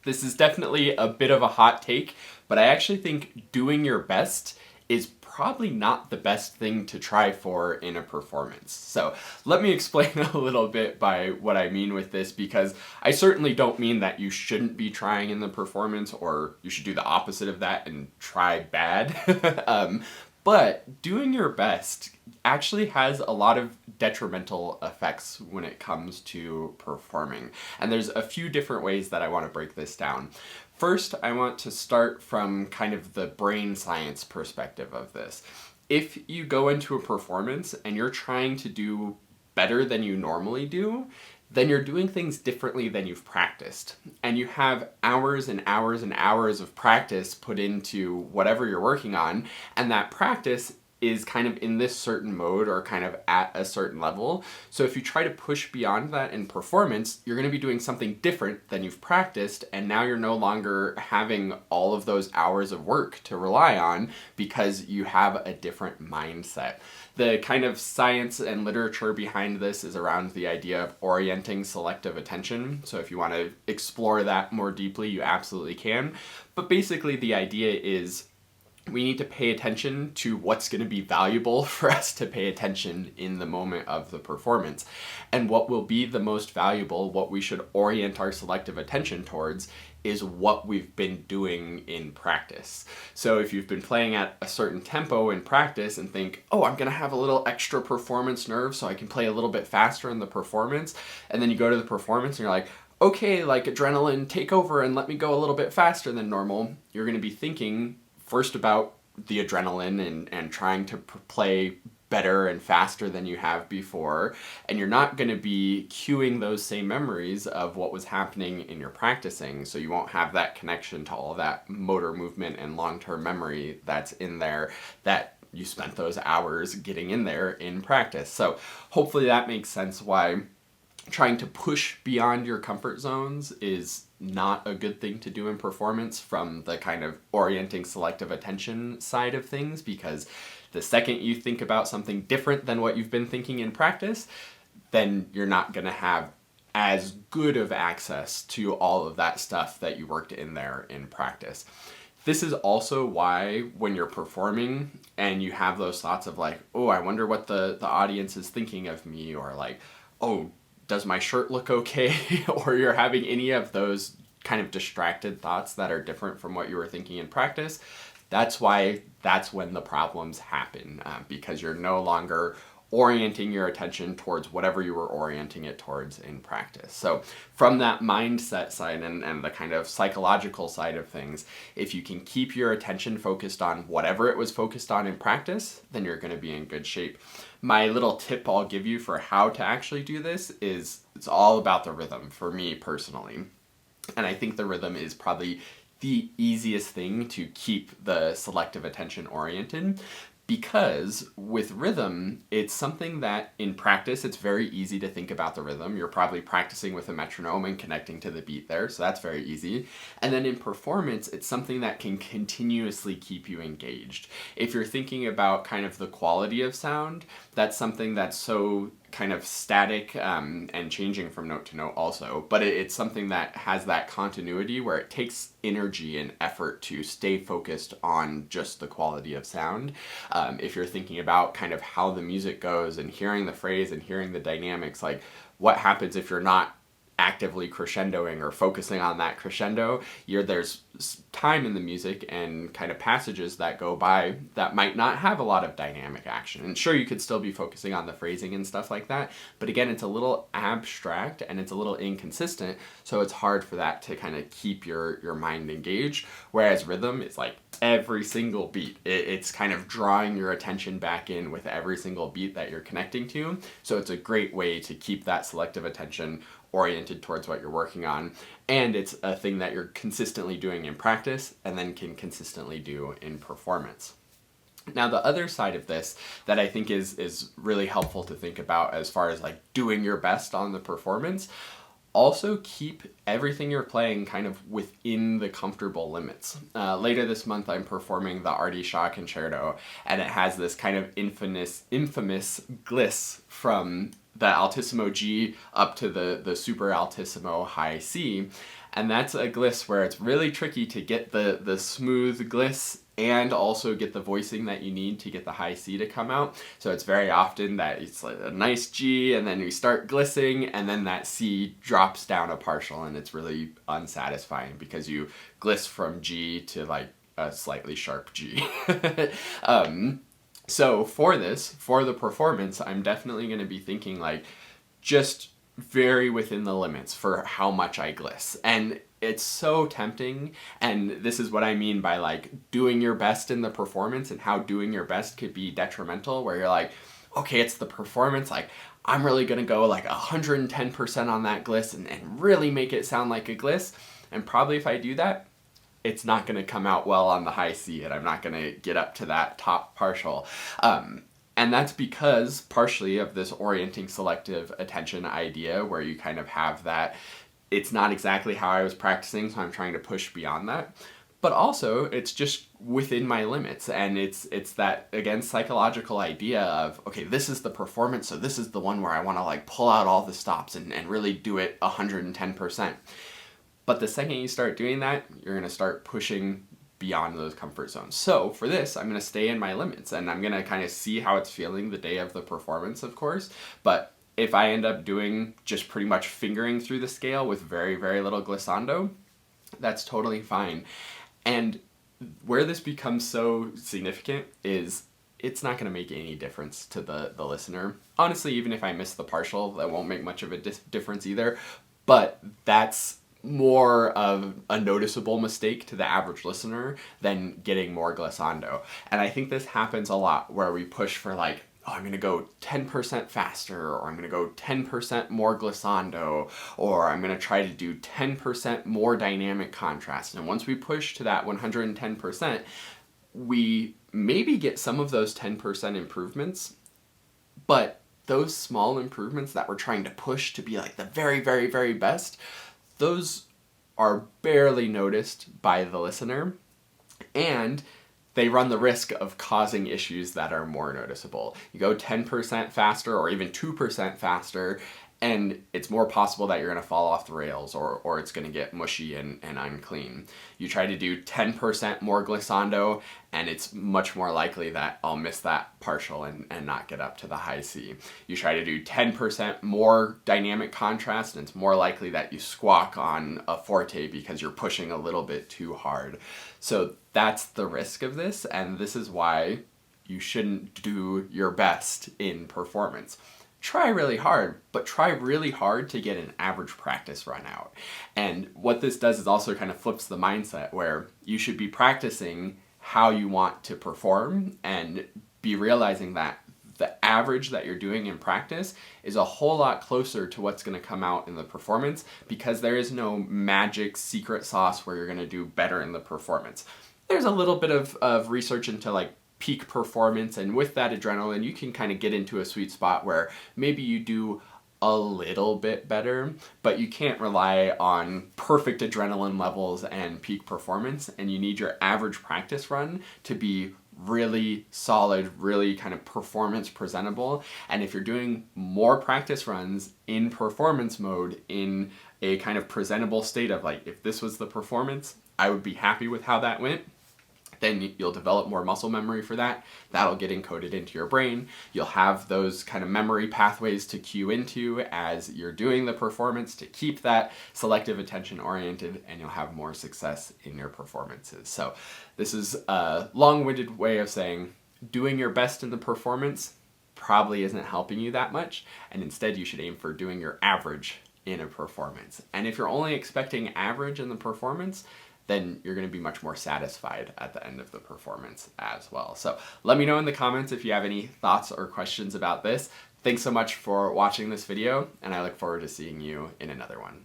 This is definitely a bit of a hot take, but I actually think doing your best is probably not the best thing to try for in a performance. So let me explain a little bit by what I mean with this, because I certainly don't mean that you shouldn't be trying in the performance or you should do the opposite of that and try bad. But doing your best actually has a lot of detrimental effects when it comes to performing. And there's a few different ways that I want to break this down. First, I want to start from kind of the brain science perspective of this. If you go into a performance and you're trying to do better than you normally do, then you're doing things differently than you've practiced. And you have hours and hours and hours of practice put into whatever you're working on, and that practice is kind of in this certain mode or kind of at a certain level. So if you try to push beyond that in performance, you're going to be doing something different than you've practiced, and now you're no longer having all of those hours of work to rely on because you have a different mindset. The kind of science and literature behind this is around the idea of orienting selective attention. So if you want to explore that more deeply, you absolutely can. But basically the idea is we need to pay attention to what's going to be valuable for us to pay attention in the moment of the performance. And what will be the most valuable, what we should orient our selective attention towards, is what we've been doing in practice. So if you've been playing at a certain tempo in practice and think, oh, I'm going to have a little extra performance nerve so I can play a little bit faster in the performance, and then you go to the performance and you're like, okay, like adrenaline, take over and let me go a little bit faster than normal, you're going to be thinking first about the adrenaline and trying to play better and faster than you have before, and you're not going to be cueing those same memories of what was happening in your practicing, so you won't have that connection to all of that motor movement and long-term memory that's in there that you spent those hours getting in there in practice. So hopefully that makes sense why trying to push beyond your comfort zones is not a good thing to do in performance from the kind of orienting selective attention side of things, because the second you think about something different than what you've been thinking in practice, then you're not going to have as good of access to all of that stuff that you worked in there in practice. This is also why when you're performing and you have those thoughts of like, oh, I wonder what the audience is thinking of me, or like, oh, does my shirt look okay? Or you're having any of those kind of distracted thoughts that are different from what you were thinking in practice. That's when the problems happen, because you're no longer orienting your attention towards whatever you were orienting it towards in practice. So from that mindset side and the kind of psychological side of things, if you can keep your attention focused on whatever it was focused on in practice, then you're going to be in good shape. My little tip I'll give you for how to actually do this is it's all about the rhythm for me personally. And I think the rhythm is probably the easiest thing to keep the selective attention oriented, because with rhythm, it's something that in practice, it's very easy to think about the rhythm. You're probably practicing with a metronome and connecting to the beat there, so that's very easy. And then in performance, it's something that can continuously keep you engaged. If you're thinking about kind of the quality of sound, that's something that's so kind of static and changing from note to note also, but it's something that has that continuity where it takes energy and effort to stay focused on just the quality of sound. If you're thinking about kind of how the music goes and hearing the phrase and hearing the dynamics, like what happens if you're not actively crescendoing or focusing on that crescendo, there's time in the music and kind of passages that go by that might not have a lot of dynamic action. And sure, you could still be focusing on the phrasing and stuff like that, but again, it's a little abstract and it's a little inconsistent, so it's hard for that to kind of keep your mind engaged. Whereas rhythm is like every single beat. It's kind of drawing your attention back in with every single beat that you're connecting to, so it's a great way to keep that selective attention oriented towards what you're working on, and it's a thing that you're consistently doing in practice and then can consistently do in performance. Now, the other side of this that I think is really helpful to think about as far as like doing your best on the performance, also keep everything you're playing kind of within the comfortable limits. Later this month, I'm performing the Artie Shaw Concerto, and it has this kind of infamous gliss from the altissimo G up to the super altissimo high C. And that's a gliss where it's really tricky to get the smooth gliss and also get the voicing that you need to get the high C to come out. So it's very often that it's like a nice G and then we start glissing and then that C drops down a partial and it's really unsatisfying because you gliss from G to like a slightly sharp G. So for the performance, I'm definitely going to be thinking like just very within the limits for how much I gliss. And it's so tempting, and this is what I mean by like doing your best in the performance and how doing your best could be detrimental, where you're like, okay, it's the performance, like I'm really gonna go like 110% on that gliss and really make it sound like a gliss. And probably if I do that, it's not gonna come out well on the high C and I'm not gonna get up to that top partial. And that's because partially of this orienting selective attention idea where you kind of have that, it's not exactly how I was practicing, so I'm trying to push beyond that. But also, it's just within my limits, and it's that, again, psychological idea of, okay, this is the performance, so this is the one where I want to like pull out all the stops and really do it 110%. But the second you start doing that, you're going to start pushing beyond those comfort zones. So for this, I'm going to stay in my limits and I'm going to kind of see how it's feeling the day of the performance, of course. But if I end up doing just pretty much fingering through the scale with very, very little glissando, that's totally fine. And where this becomes so significant is it's not going to make any difference to the listener. Honestly, even if I miss the partial, that won't make much of a difference either. But that's more of a noticeable mistake to the average listener than getting more glissando. And I think this happens a lot where we push for like, oh, I'm going to go 10% faster, or I'm going to go 10% more glissando, or I'm going to try to do 10% more dynamic contrast. And once we push to that 110%, we maybe get some of those 10% improvements, but those small improvements that we're trying to push to be like the very, very, very best, those are barely noticed by the listener, and they run the risk of causing issues that are more noticeable. You go 10% faster or even 2% faster, and it's more possible that you're going to fall off the rails or it's going to get mushy and unclean. You try to do 10% more glissando, and it's much more likely that I'll miss that partial and not get up to the high C. You try to do 10% more dynamic contrast, and it's more likely that you squawk on a forte because you're pushing a little bit too hard. So that's the risk of this, and this is why you shouldn't do your best in performance. Try really hard, but try really hard to get an average practice run out. And what this does is also kind of flips the mindset where you should be practicing how you want to perform and be realizing that the average that you're doing in practice is a whole lot closer to what's going to come out in the performance, because there is no magic secret sauce where you're going to do better in the performance. There's a little bit of research into like peak performance, and with that adrenaline you can kind of get into a sweet spot where maybe you do a little bit better, but you can't rely on perfect adrenaline levels and peak performance, and you need your average practice run to be really solid, really kind of performance presentable. And if you're doing more practice runs in performance mode in a kind of presentable state of like, if this was the performance, I would be happy with how that went, then you'll develop more muscle memory for that. That'll get encoded into your brain. You'll have those kind of memory pathways to cue into as you're doing the performance to keep that selective attention oriented, and you'll have more success in your performances. So this is a long-winded way of saying doing your best in the performance probably isn't helping you that much, and instead you should aim for doing your average in a performance. And if you're only expecting average in the performance, then you're going to be much more satisfied at the end of the performance as well. So let me know in the comments if you have any thoughts or questions about this. Thanks so much for watching this video, and I look forward to seeing you in another one.